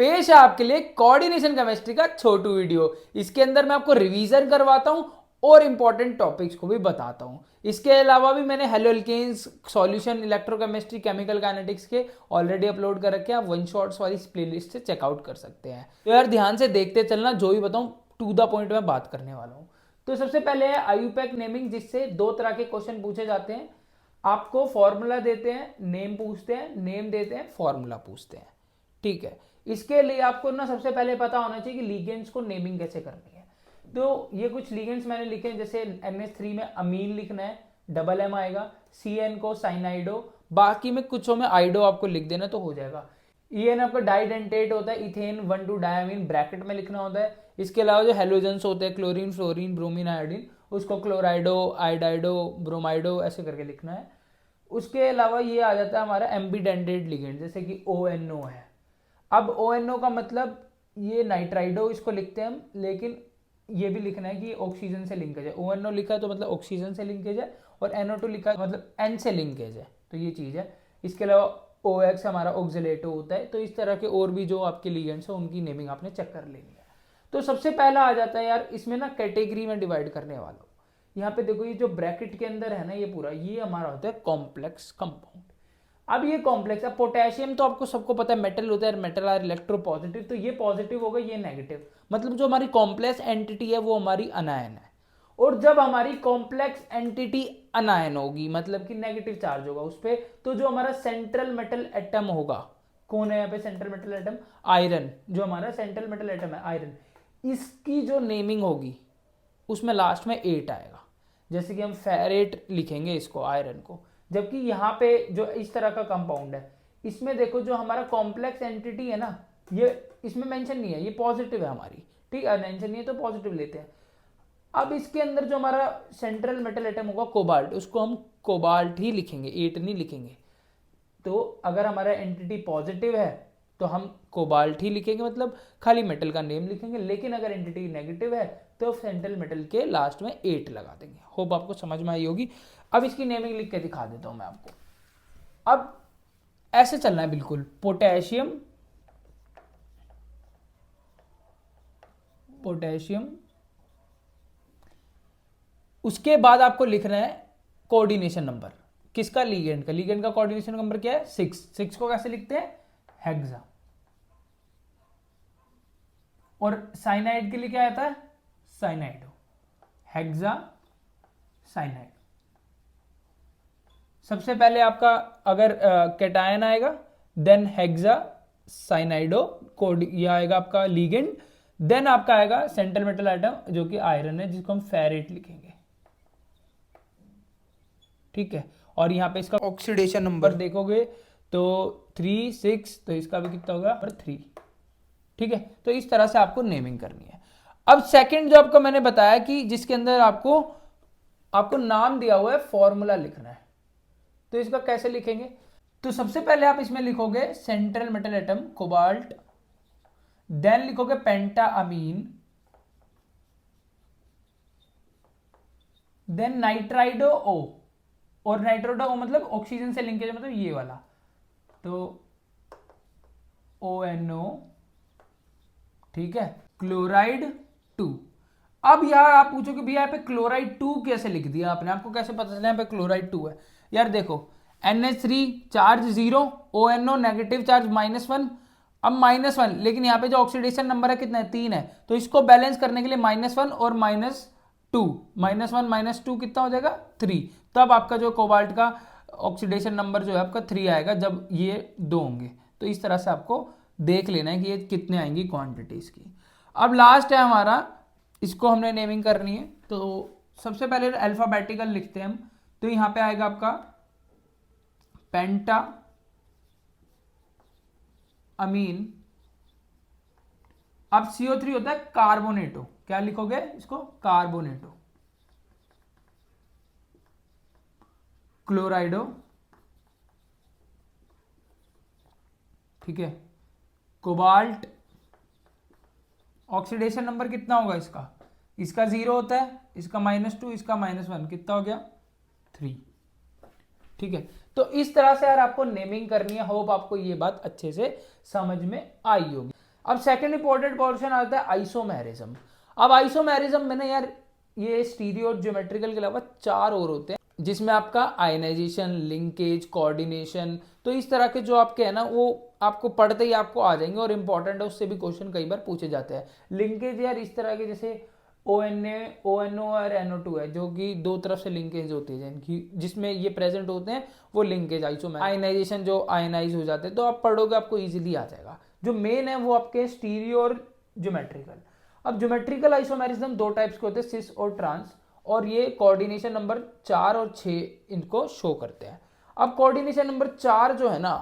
पेश है आपके लिए कोऑर्डिनेशन केमिस्ट्री का छोटू वीडियो। इसके अंदर मैं आपको रिवीजन करवाता हूं और इंपॉर्टेंट टॉपिक्स को भी बताता हूं। इसके अलावा भी मैंने haloalkanes, solution, electrochemistry, chemical kinetics के ऑलरेडी अपलोड कर रखे हैं। आप वन शॉट्स वाली प्लेलिस्ट से चेकआउट कर सकते हैं। तो यार ध्यान से देखते चलना, जो भी बताऊं टू द पॉइंट में बात करने वाला हूं। तो सबसे पहले है आईयूपैक नेमिंग, जिससे दो तरह के क्वेश्चन पूछे जाते हैं। आपको फॉर्मूला देते हैं, नेम पूछते हैं, नेम देते हैं, फॉर्मूला पूछते हैं। ठीक है, इसके लिए आपको ना सबसे पहले पता होना चाहिए कि लिगेंड्स को नेमिंग कैसे करनी है। तो ये कुछ लिगेंड्स मैंने लिखे हैं, जैसे NH3 में अमीन लिखना है, डबल एम आएगा, CN को साइनाइडो, बाकी में कुछों में आइडो आपको लिख देना तो हो जाएगा। EN आपका डाइडेंटेट होता है, इथेन 1,2 डायमीन ब्रैकेट में लिखना होता है। इसके अलावा जो हेलोजेंस होते हैं, क्लोरीन, फ्लोरीन, ब्रोमीन, आयोडीन, उसको क्लोराइडो, आइडाइडो, ब्रोमाइडो ऐसे करके लिखना है। उसके अलावा ये आ जाता है हमारा एम्बीडेंटेड लिगेंड, जैसे कि ONO है। अब ONO का मतलब ये नाइट्राइडो इसको लिखते हैं हम, लेकिन ये भी लिखना है कि ऑक्सीजन से लिंकेज है। ONO लिखा है तो मतलब ऑक्सीजन से लिंकेज है, और NO2 लिखा है मतलब N से लिंकेज है, तो ये चीज़ है। इसके अलावा OX हमारा ऑक्सिलेटो होता है। तो इस तरह के और भी जो आपके लिगेंड्स हैं उनकी नेमिंग आपने चेक कर लेनी है। तो सबसे पहला आ जाता है यार, इसमें ना कैटेगरी में डिवाइड करने वाला हूँ। यहाँ पे देखो, ये जो ब्रैकेट के अंदर है ना, ये पूरा ये हमारा होता है कॉम्प्लेक्स कंपाउंड। अब ये कॉम्प्लेक्स, अब पोटेशियम तो आपको सबको पता है मेटल होता है, मेटल आर इलेक्ट्रो पॉजिटिव, तो ये पॉजिटिव होगा, ये नेगेटिव। मतलब जो हमारी कॉम्प्लेक्स एंटिटी है वो हमारी अनायन है। और जब हमारी कॉम्प्लेक्स एंटिटी अनायन होगी, मतलब कि नेगेटिव चार्ज होगा उस पर, तो जो हमारा सेंट्रल मेटल एटम होगा, कौन है यहाँ पे सेंट्रल मेटल एटम? आयरन। जो हमारा सेंट्रल मेटल एटम है आयरन, इसकी जो नेमिंग होगी उसमें लास्ट में 8 आएगा। जैसे कि हम फेरेट लिखेंगे इसको, आयरन को। जबकि यहाँ पे जो इस तरह का कंपाउंड है, इसमें देखो जो हमारा कॉम्प्लेक्स एंटिटी है ना, ये इसमें मेंशन नहीं है, ये पॉजिटिव है हमारी। ठीक है, मेंशन नहीं है तो पॉजिटिव लेते हैं। अब इसके अंदर जो हमारा सेंट्रल मेटल एटम होगा कोबाल्ट, उसको हम कोबाल्ट ही लिखेंगे, 8 नहीं लिखेंगे। तो अगर हमारा एंटिटी पॉजिटिव है तो हम कोबाल्ट ही लिखेंगे, मतलब खाली मेटल का नेम लिखेंगे। लेकिन अगर एंटिटी नेगेटिव है तो सेंट्रल मेटल के लास्ट में 8 लगा देंगे। होप आपको समझ में आई होगी। अब इसकी नेमिंग लिख के दिखा देता हूं मैं आपको। अब ऐसे चलना है बिल्कुल, पोटेशियम, पोटेशियम। उसके बाद आपको लिखना है कोऑर्डिनेशन नंबर, किसका? लीगेंड का। लीगेंड का कोऑर्डिनेशन नंबर क्या है? 6। 6 को कैसे लिखते हैं? हेक्सा। और साइनाइड के लिए क्या आता है? साइनाइडो, हेक्सा साइनाइड। सबसे पहले आपका अगर कैटायन आएगा, देन हेक्सा साइनाइडो कोड, ये आएगा आपका लीगेंड। देन आपका आएगा सेंट्रल मेटल आइटम जो कि आयरन है, जिसको हम फेरेट लिखेंगे। ठीक है, और यहाँ पे इसका ऑक्सीडेशन नंबर देखोगे तो 3, 6, तो इसका भी कितना होगा? 3। ठीक है, तो इस तरह से आपको नेमिंग करनी है। अब सेकंड जो आपको मैंने बताया कि जिसके अंदर आपको नाम दिया हुआ है, फॉर्मूला लिखना है। तो इसका कैसे लिखेंगे? तो सबसे पहले आप इसमें लिखोगे central metal atom cobalt, then लिखोगे पेंटा अमीन, देन नाइट्राइडो ओ, और नाइट्राइडो ओ मतलब ऑक्सीजन से लिंकेज, मतलब ये वाला, तो ONO। ठीक है, क्लोराइड 2। अब यार आप पूछोगे भैया यहाँ पे क्लोराइड 2 कैसे लिख दिया आपने? आपको कैसे पता चला यहाँ पे क्लोराइड 2 है? यार देखो, NH3 charge 0, ONO negative charge -1। अब -1, लेकिन यहाँ पे जो ऑक्सीडेशन नंबर है कितना है? 3 है। तो इसको बैलेंस करने के लिए -1 और -2, -1 -2 कितना हो जाएगा? 3। तब आपका जो कोबाल्ट का ऑक्सीडेशन नंबर जो है आपका 3 आएगा, जब ये 2 होंगे। तो इस तरह से आपको देख लेना है कि ये कितने आएंगी क्वांटिटीज की। अब लास्ट है हमारा, इसको हमने नेमिंग करनी है। तो सबसे पहले अल्फाबेटिकल लिखते हैं हम। तो यहाँ पे आएगा आपका पेंटा अमीन। अब CO3 होता है कार्बोनेटो, क्या लिखोगे इसको? कार्बोनेटो। क्लोराइडो, ठीक है, कोबाल्ट। ऑक्सीडेशन नंबर कितना होगा इसका? इसका 0 होता है, इसका -2, इसका -1, कितना हो गया? 3। ठीक है, तो इस तरह से यार आपको नेमिंग करनी है। होप आपको ये बात अच्छे से समझ में आई होगी। अब सेकंड इंपॉर्टेंट पोर्शन आता है आइसोमेरिज्म। अब आइसोमेरिज्म में ना यार ये स्टीरियो और ज्योमेट्रिकल के अलावा 4 और होते हैं, जिसमें आपका आयनाइजेशन, लिंकेज, कोऑर्डिनेशन, तो इस तरह के जो आपके है ना वो आपको पढ़ते ही आपको आ जाएंगे और इंपॉर्टेंट है, उससे भी क्वेश्चन कई बार पूछे जाते हैं। लिंकेज यार इस तरह के जैसे ONO और NO2 है, जो कि दो तरफ से लिंकेज होती है जिसमें ये प्रेजेंट होते हैं, वो लिंकेज आइसोमेर। आयनाइजेशन जो आयनाइज हो जाते हैं, तो आप पढ़ोगे आपको इजीली आ जाएगा। जो मेन है वो आपके स्टीरियो और ज्योमेट्रिकल। अब ज्योमेट्रिकल आइसोमेरिज्म 2 टाइप्स के होते हैं, सिस और ट्रांस, और ये कोऑर्डिनेशन नंबर 4 और 6 इनको शो करते हैं। अब कोऑर्डिनेशन नंबर 4 जो है ना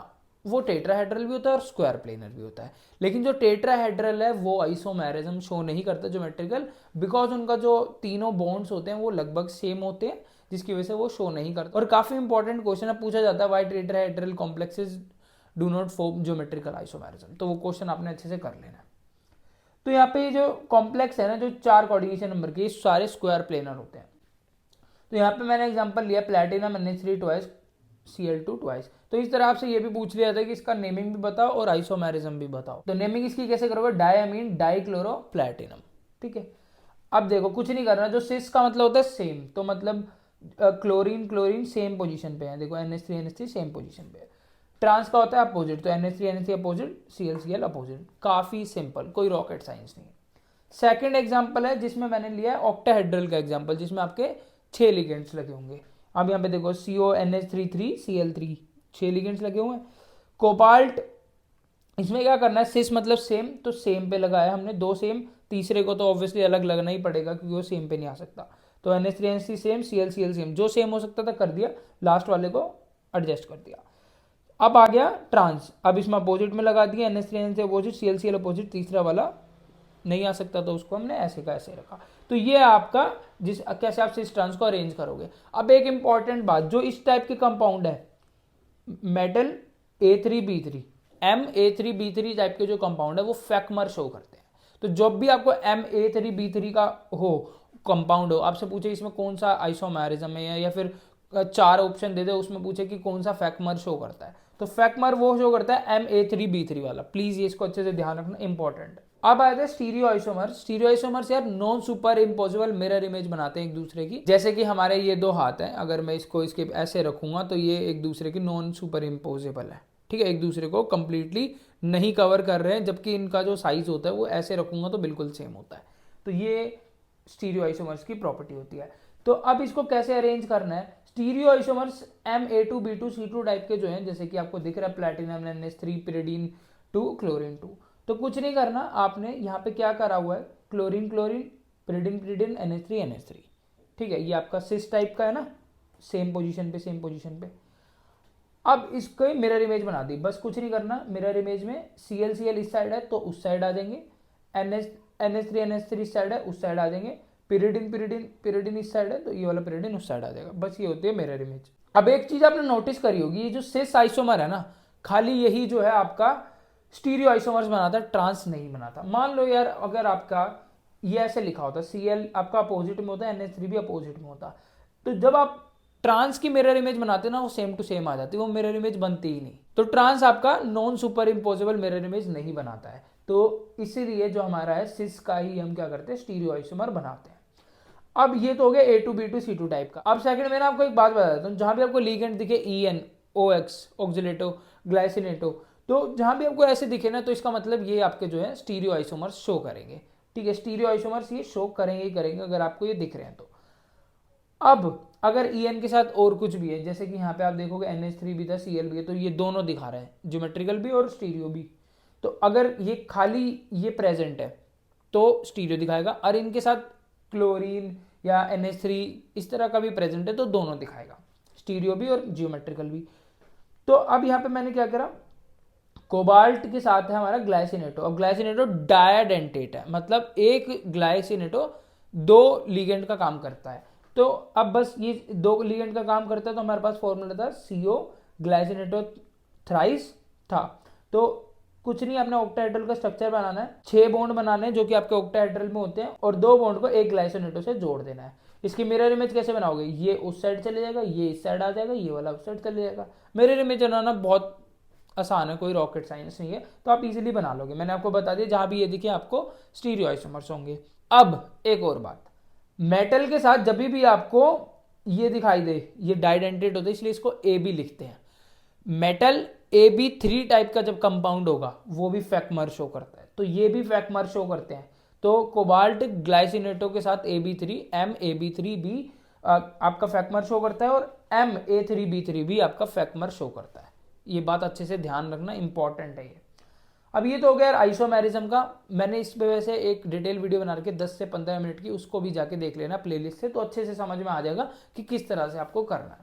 वो टेट्राहेड्रल भी होता है और स्क्वायर प्लेनर भी होता है, लेकिन जो टेट्राहेड्रल है वो आइसोमेरिज्म शो नहीं करता ज्योमेट्रिकल, बिकॉज उनका जो तीनों बॉन्ड्स होते हैं वो लगभग सेम होते हैं, जिसकी वजह से वो शो नहीं करता। और काफी इंपॉर्टेंट क्वेश्चन है, पूछा जाता है why tetrahedral complexes do not form geometrical isomerism, तो वो क्वेश्चन आपने अच्छे से कर लेना है। तो यहाँ पे जो कॉम्प्लेक्स है ना, जो 4 कोऑर्डिनेशन नंबर के, सारे स्क्वायर प्लेनर होते हैं। तो यहाँ पे मैंने एग्जांपल लिया platinum Na3 twice Cl2 twice. तो इस तरह आपसे ये भी पूछ लिया था कि इसका नेमिंग भी बताओ और आइसोमेरिज्म भी बताओ। तो नेमिंग इसकी कैसे करोगे, डायमीन डाइक्लोरो प्लैटिनम, ठीक है। अब देखो कुछ नहीं करना, जो सिस का मतलब होता है सेम, तो मतलब क्लोरीन क्लोरीन सेम पोजीशन पे है, देखो NH3 सेम पोजीशन पे है। ट्रांस का होता है अपोजिट, तो NH3 अपोजिट, Cl अपोजिट, काफी सिंपल, कोई रॉकेट साइंस नहीं। सेकंड एग्जांपल है जिसमें मैंने लिया है ऑक्टाहेड्रल का एग्जांपल, जिसमें आपके 6 लिगेंड्स लगे होंगे। अब यहाँ पे देखो CONH33 Cl3, 6 लिगेंड्स लगे हुए हैं। कोबाल्ट, इसमें क्या करना है, सिस मतलब सेम, तो सेम पे लगाया हमने 2 सेम, तीसरे को तो ऑब्वियसली अलग लगना ही पड़ेगा क्योंकि वो सेम पे नहीं आ सकता। तो NH3 सेम, Cl सेम, जो सेम हो सकता था कर दिया, लास्ट वाले को एडजस्ट कर दिया। अब आ गया ट्रांस, अब इसमें अपोजिट में लगा दिया, NH3 अपोजिट, Cl अपोजिट, तीसरा वाला नहीं आ सकता तो उसको हमने ऐसे का ऐसे रखा। तो ये आपका जिस कैसे आप इस ट्रांस को अरेंज करोगे। अब एक इंपॉर्टेंट बात, जो इस टाइप के कंपाउंड है मेटल A3B3 Ma3B3 टाइप के जो कंपाउंड है वो फैक्मर शो करते हैं। तो जब भी आपको Ma3B3 का हो कंपाउंड हो, आपसे पूछे इसमें कौन सा आइसोमेरिज्म है, या फिर 4 ऑप्शन दे दे उसमें पूछे कि कौन सा फैक्मर शो करता है, तो फैक्मर वो शो करता है Ma3B3 वाला। प्लीज ये इसको अच्छे से ध्यान रखना, इंपॉर्टेंट। अब आए थे स्टीरियो आइसोमर्स। स्टीरियो आइसोमर्स यार non super imposable mirror image बनाते हैं एक दूसरे की, जैसे कि हमारे ये 2 हाथ हैं, अगर मैं इसको इसके ऐसे रखूंगा तो ये एक दूसरे की नॉन सुपर इम्पोजेबल है, ठीक है, एक दूसरे को कंप्लीटली नहीं कवर कर रहे हैं, जबकि इनका जो साइज होता है वो ऐसे रखूंगा तो बिल्कुल सेम होता है। तो ये स्टीरियो आइसोमर्स की प्रॉपर्टी होती है। तो अब इसको कैसे अरेंज करना है, स्टीरियो आइसोमर्स Ma2B2C2 टाइप के जो हैं, जैसे कि आपको दिख रहा है प्लैटिनम NH3 पिरिडीन 2 क्लोरीन 2, तो कुछ नहीं करना, आपने यहाँ पे क्या करा हुआ है, chlorine chlorine pyridine pyridine NH3 ठीक है, ये आपका सिस टाइप का है ना, सेम पोजीशन पे सेम पोजीशन पे। अब इसको मिरर इमेज बना दी, बस कुछ नहीं करना, मिरर इमेज में Cl इस साइड है तो उस साइड आ जाएंगे, NH3 इस साइड है उस साइड आ जाएंगे, पिरिडीन पिरिडीन पिरिडीन इस साइड है तो ये वाला पिरिडीन उस साइड आ जाएगा। बस ये होती है मिरर इमेज। अब एक चीज आपने नोटिस करी होगी, ये जो सिस आइसोमर है ना, खाली यही जो है आपका स्टीरियो आइसोमर्स बनाता, ट्रांस नहीं बनाता। मान लो यार अगर आपका ये ऐसे लिखा होता, Cl आपका अपोजिट में होता है, NH3 भी अपोजिट में होता, तो जब आप ट्रांस की मिरर इमेज बनाते ना वो सेम टू सेम आ जाती, वो मिरर इमेज बनती ही नहीं। तो ट्रांस आपका non super imposable mirror image नहीं बनाता है, तो इसीलिए जो हमारा है सिस का ही हम क्या करते हैं, स्टीरियो आइसोमर बनाते हैं। अब ये तो हो गया A2B2C2 टाइप का। अब सेकंड में ना आपको एक बात बता देता हूँ, जहां भी आपको लिगेंड दिखे EN OX ऑक्सिलेटो ग्लाइसिनेटो, तो जहां भी आपको ऐसे दिखे ना, तो इसका मतलब ये आपके जो है स्टीरियो आइसोमर्स शो करेंगे, ठीक है, स्टीरियो आइसोमर्स ये शो करेंगे ही करेंगे अगर आपको ये दिख रहे हैं तो। अब अगर EN के साथ और कुछ भी है, जैसे कि यहाँ पे आप देखोगे NH3 भी था Cl भी है, तो ये दोनों दिखा रहे हैं, ज्योमेट्रिकल भी और स्टीरियो भी। तो अगर ये खाली ये प्रेजेंट है तो स्टीरियो दिखाएगा, और इनके साथ क्लोरीन या NH3 इस तरह का भी प्रेजेंट है तो दोनों दिखाएगा, स्टीरियो भी और जियोमेट्रिकल भी। तो अब यहाँ पे मैंने क्या करा, कोबाल्ट के साथ है हमारा ग्लाइसिनेटो, और ग्लाइसिनेटो डायाडेंटेट है, मतलब एक ग्लाइसिनेटो 2 लिगेंड का काम करता है। तो अब बस ये 2 लिगेंड का काम करता है, तो हमारे पास फॉर्मूला था CO ग्लाइसिनेटो थ्राइस था। तो कुछ नहीं, अपने ऑक्टाहेड्रल का स्ट्रक्चर बनाना है, 6 बॉन्ड बनाने हैं जो कि आपके ऑक्टाहेड्रल में होते हैं, और 2 बॉन्ड को एक ग्लाइसिनेटो से जोड़ देना है। इसकी मिरर इमेज कैसे बनाओगे, ये उस साइड चले जाएगा, ये इस साइड आ जाएगा, ये वाला उस साइड चले जाएगा। मिरर इमेज बनाना बहुत आसान है, कोई रॉकेट साइंस नहीं है, तो आप इजीली बना लोगे। मैंने आपको बता दिया जहां भी ये दिखे आपको स्टीरियो आइसोमर्स होंगे। अब एक और बात, मेटल के साथ जब भी आपको ये दिखाई दे, ये डाइडेंटेट होता है इसलिए इसको ए बी लिखते हैं। मेटल AB3 टाइप का जब कंपाउंड होगा वो भी फैक्मर शो करता है, तो ये भी फैक्मर शो करते हैं। तो कोबाल्ट ग्लाइसिनेटो के साथ AB3 MAB3B आपका फैक्मर शो करता है, और MA3B3 भी आपका फैक्मर शो करता है। ये बात अच्छे से ध्यान रखना, इंपॉर्टेंट है ये। अब ये तो हो गया यार आइसोमेरिज्म का। मैंने इस पे वैसे एक डिटेल वीडियो बना के 10 से 15 मिनट की, उसको भी जाके देख लेना प्लेलिस्ट से, तो अच्छे से समझ में आ जाएगा कि किस तरह से आपको करना है।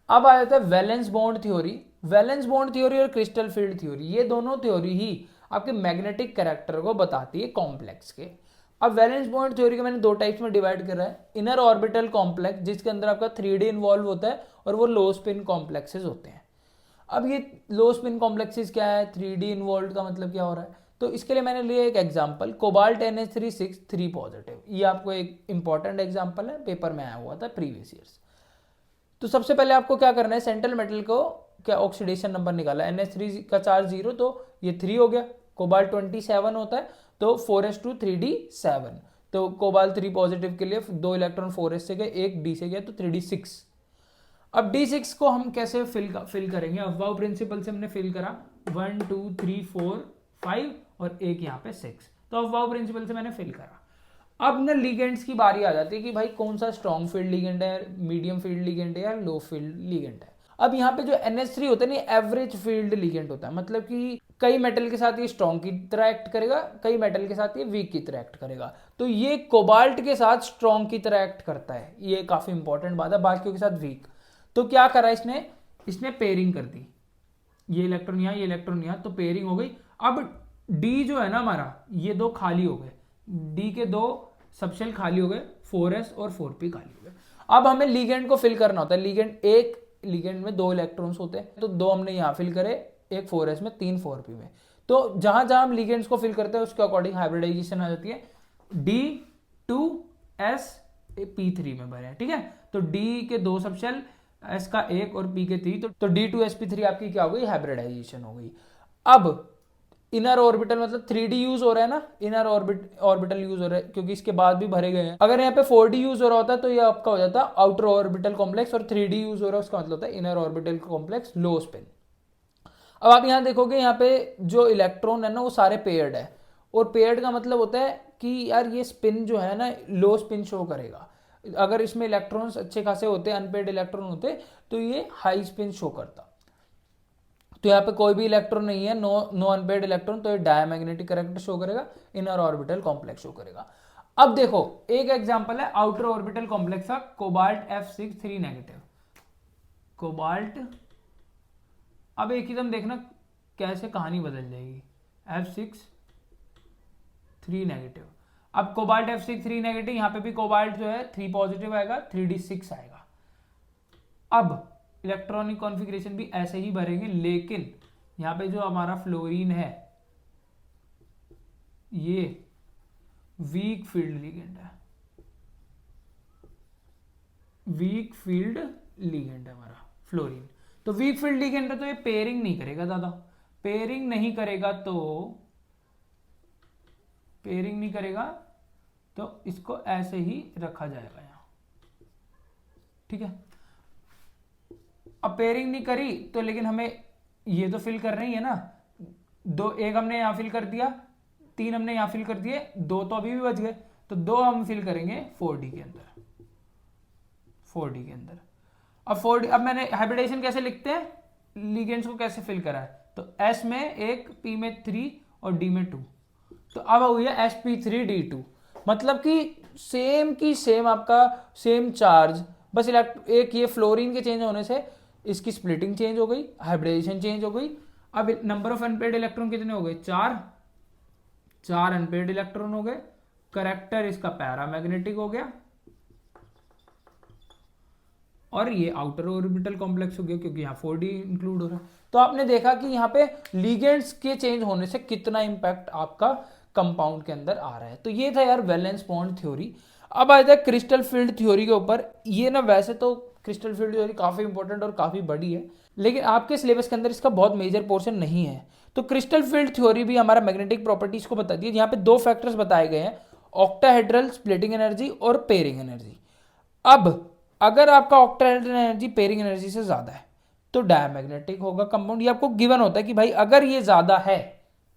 अब आ जाता है valence bond theory. Valence bond theory और क्रिस्टल फील्ड थ्योरी, ये दोनों थ्योरी ही आपके मैग्नेटिक कैरेक्टर को बताती है कॉम्प्लेक्स के। अब वैलेंस बॉन्ड थ्योरी को मैंने दो टाइप्स में डिवाइड करा है। इनर ऑर्बिटल कॉम्प्लेक्स, जिसके अंदर आपका 3D इन्वॉल्व होता है, और वो लो स्पिन कॉम्प्लेक्सेस होते हैं। अब ये लो स्पिन कॉम्प्लेक्सेस क्या है, 3D इन्वॉल्व का मतलब क्या हो रहा है, तो इसके लिए मैंने लिया एक एग्जांपल, कोबाल्ट NH3 3 पॉजिटिव। ये आपको एक इंपॉर्टेंट एग्जांपल है, पेपर में आया हुआ था प्रीवियस ईयर्स। तो सबसे पहले आपको क्या करना है, सेंट्रल मेटल को क्या ऑक्सीडेशन नंबर निकाला, NH3 का चार्ज 0, तो ये 3 हो गया। कोबाल्ट 27 होता है, तो 4s2 3d7, तो कोबाल्ट 3 पॉजिटिव के लिए 2 इलेक्ट्रॉन 4s से गए, 1 d से गया, तो 3d6। अब d6 को हम कैसे फिल करेंगे, अफवाह प्रिंसिपल से हमने फिल करा, 1 2 3 4 5 और एक यहाँ पे 6, तो अफवाह प्रिंसिपल से मैंने फिल करा। अब ना लिगेंड्स की बारी आ जाती है कि भाई कौन सा स्ट्रॉन्ग फील्ड लिगेंड है, मीडियम फील्ड लिगेंड है, या लो फील्ड लिगेंड है। अब यहाँ पे जो NH3 होता है ना, एवरेज फील्ड लिगेंड होता है, मतलब कि कई मेटल के साथ ये स्ट्रॉन्ग की तरह एक्ट करेगा, कई मेटल के साथ ये वीक की तरह एक्ट करेगा। तो ये कोबाल्ट के साथ स्ट्रॉन्ग की तरह एक्ट करता है, ये काफी इंपॉर्टेंट बात है, बाकियों के साथ वीक। तो क्या करा इसने पेयरिंग कर दी, ये इलेक्ट्रॉन यहाँ, ये इलेक्ट्रॉन यहाँ, तो पेयरिंग हो गई। अब डी जो है ना हमारा, ये दो खाली हो गए, डी के दो सबशेल खाली हो गए, 4s और 4p खाली हो गए। अब हमें लिगेंड को फिल करना होता है। लिगेंड, एक लिगेंड में 2 इलेक्ट्रॉन्स होते हैं, तो 2 हमने यहाँ फिल करे, एक 4s में, 3 4p में। तो जहां जहां हम लिगेंड्स को फिल करते हैं उसके अकॉर्डिंग हाइब्रिडाइजेशन आ जाती है। D2sp3 में भरे, ठीक है। तो D के 2 सबशेल, S का 1 और P के 3, तो D2sp3 आपकी क्या हो गई, हाइब्रिडाइजेशन हो गई। अब इनर ऑर्बिटल मतलब 3D यूज हो रहा है ना, इनर ऑर्बिटल यूज हो रहा है क्योंकि इसके बाद भी भरे गए हैं। अगर यहाँ पे 4D यूज हो रहा होता तो ये आपका हो जाता आउटर ऑर्बिटल कॉम्प्लेक्स, और 3D यूज हो रहा है उसका मतलब होता है इनर ऑर्बिटल कॉम्प्लेक्स लो स्पिन। अब आप यहाँ देखोगे, यहाँ पे जो इलेक्ट्रॉन है ना वो सारे पेयर्ड है, और पेयर्ड का मतलब होता है कि यार ये स्पिन जो है ना लो स्पिन शो करेगा। अगर इसमें इलेक्ट्रॉन्स अच्छे खासे होते, अनपेयर्ड इलेक्ट्रॉन होते, तो ये हाई स्पिन शो करता। तो यहाँ पे कोई भी इलेक्ट्रॉन नहीं है, नो अनपेयर्ड इलेक्ट्रॉन, तो ये डायमैग्नेटिक करंट शो करेगा, इनर ऑर्बिटल कॉम्प्लेक्स शो करेगा। अब देखो एक एग्जांपल है आउटर ऑर्बिटल कॉम्प्लेक्स का, कोबाल्ट F6 3 नेगेटिव, कोबाल्ट। अब एक ही दम देखना कैसे कहानी बदल जाएगी, F6 3 नेगेटिव। अब कोबाल्ट F6 3 नेगेटिव, यहाँ पे भी कोबाल्ट जो है 3 पॉजिटिव आएगा, 3d6 आएगा। अब इलेक्ट्रॉनिक कॉन्फ़िगरेशन भी ऐसे ही भरेंगे, लेकिन यहाँ पे जो हमारा फ्लोरीन है ये वीक फील्ड लिगेंड है, वीक फील्ड लिगेंड है हमारा फ्लोरीन। तो वीक फील्ड लिगेंड है, तो ये पेयरिंग नहीं करेगा दादा, पेयरिंग नहीं करेगा, तो इसको ऐसे ही रखा जाएगा यहाँ, ठीक है। अब पेयरिंग नहीं करी तो, लेकिन हमें ये तो फिल कर रही है ना, एक हमने यहां फिल कर दिया, 3 हमने यहां फिल कर दिए, 2 तो अभी भी बच गए, तो 2 हम फिल करेंगे 4D के अंदर, 4D के अंदर। अब 4D, अब मैंने हाइब्रिडाइजेशन कैसे लिखते हैं, लिगेंड्स को कैसे फिल करा है, तो S में 1, P में 3 और D में 2, तो अब हुई है sp3d2, मतलब कि सेम की सेम आपका सेम चार्ज, बस एक ये फ्लोरीन के चेंज होने से इसकी स्प्लिटिंग चेंज हो गई, हाइब्रिडाइजेशन चेंज हो गई। अब नंबर ऑफ अनपेयर्ड इलेक्ट्रॉन कितने हो गए, 4 अनपेयर्ड इलेक्ट्रॉन हो गए, करेक्टर इसका पैरामैग्नेटिक हो गया, और ये आउटर ऑर्बिटल कॉम्प्लेक्स हो गया क्योंकि यहाँ 4D इंक्लूड हो रहा है। तो आपने देखा कि यहाँ पे लिगेंड्स के चेंज होने से कितना इंपैक्ट आपका कंपाउंड के अंदर आ रहा है। तो ये था यार वैलेंस बॉन्ड थ्योरी। अब आ जाता है क्रिस्टल फील्ड थ्योरी के ऊपर। ये ना वैसे तो क्रिस्टल फील्ड थ्योरी काफ़ी इंपॉर्टेंट और काफ़ी बड़ी है, लेकिन आपके सिलेबस के अंदर इसका बहुत मेजर पोर्शन नहीं है। तो क्रिस्टल फील्ड थ्योरी भी हमारा मैग्नेटिक प्रॉपर्टीज को बताती है। यहाँ पे दो फैक्टर्स बताए गए हैं, ऑक्टाहेड्रल स्प्लिटिंग एनर्जी और पेयरिंग एनर्जी। अब अगर आपका ऑक्टाहेड्रल एनर्जी पेयरिंग एनर्जी से ज्यादा है तो डायमैग्नेटिक होगा कंपाउंड। ये आपको गिवन होता है कि भाई अगर ये ज्यादा है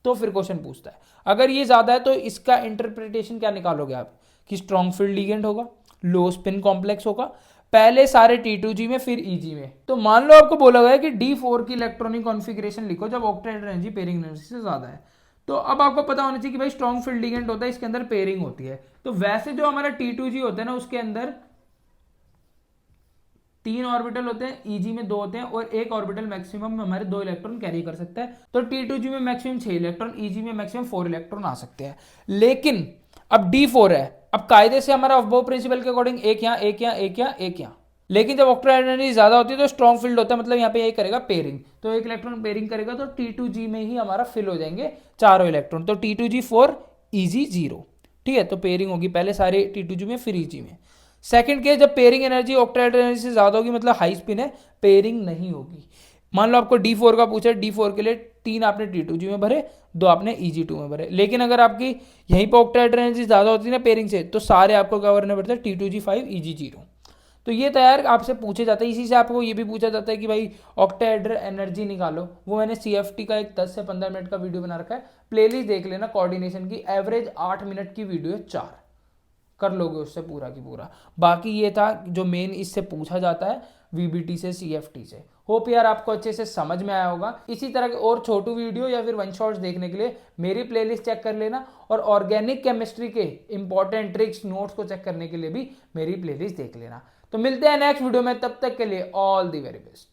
तो फिर क्वेश्चन पूछता है, अगर ये ज्यादा है तो इसका इंटरप्रिटेशन क्या निकालोगे आप, कि स्ट्रॉन्ग फील्ड लिगेंड होगा, लो स्पिन कॉम्प्लेक्स होगा, पहले सारे T2G में फिर EG में। तो मान लो आपको बोला गया कि D4 की इलेक्ट्रॉनिक कॉन्फ़िगरेशन लिखो जब ऑक्टाहेड्रल एनर्जी पेयरिंग एनर्जी से ज्यादा है। तो अब आपको पता होना चाहिए कि भाई स्ट्रॉन्ग फील्ड लिगेंड होता है, इसके अंदर पेयरिंग होती है। तो वैसे जो हमारा T2G होता है ना, उसके अंदर 3 ऑर्बिटल होते हैं, EG में 2 होते हैं, और एक ऑर्बिटल मैक्सिमम में हमारे 2 इलेक्ट्रॉन कैरी कर सकता है। तो T2G में मैक्सिमम 6 इलेक्ट्रॉन, EG में मैक्सिमम 4 इलेक्ट्रॉन आ सकते हैं। लेकिन अब D4 है, अब कायदे से हमारा अबव प्रिंसिपल के अकॉर्डिंग एक यहाँ, एक यहाँ, एक यहाँ, एक यहाँ। लेकिन जब ऑक्टाहेड्रल एनर्जी ज्यादा होती है तो स्ट्रॉन्ग फील्ड होता है, मतलब यहाँ पे ये करेगा पेयरिंग, तो एक इलेक्ट्रॉन पेयरिंग करेगा तो T2G में ही हमारा फिल हो जाएंगे चारों इलेक्ट्रॉन। तो T2G 4, EG 0। ठीक है, तो पेयरिंग होगी पहले सारे T2G में फिर EG में। सेकंड केस, जब पेयरिंग एनर्जी ऑक्टाहेड्रल एनर्जी से ज्यादा होगी, मतलब हाई स्पिन है, पेयरिंग नहीं होगी। मान लो आपको D4 का पूछा, D4 के लिए 3 आपने T2G में भरे, 2 आपने EG2 में भरे। लेकिन अगर आपकी यहीं पर ऑक्टाहेड्रल एनर्जी ज्यादा होती है ना पेयरिंग से, तो सारे आपको क्या करना पड़ता है, T2G 5, EG 0। तो ये तैयार आपसे पूछे जाता है। इसी से आपको ये भी पूछा जाता है कि भाई ऑक्टाहेड्रल एनर्जी निकालो। वो मैंने CFT का एक 10 से 15 मिनट का वीडियो बना रखा है, प्लेलिस्ट देख लेना, कोऑर्डिनेशन की एवरेज 8 मिनट की वीडियो है, 4 कर लोगे उससे पूरा की पूरा। बाकी ये था जो मेन इससे पूछा जाता है VBT से, CFT से। होप यार आपको अच्छे से समझ में आया होगा। इसी तरह के और छोटू वीडियो या फिर वन शॉट्स देखने के लिए मेरी प्लेलिस्ट चेक कर लेना, और ऑर्गेनिक केमिस्ट्री के इंपॉर्टेंट ट्रिक्स नोट्स को चेक करने के लिए भी मेरी प्लेलिस्ट देख लेना। तो मिलते हैं नेक्स्ट वीडियो में, तब तक के लिए ऑल द वेरी बेस्ट।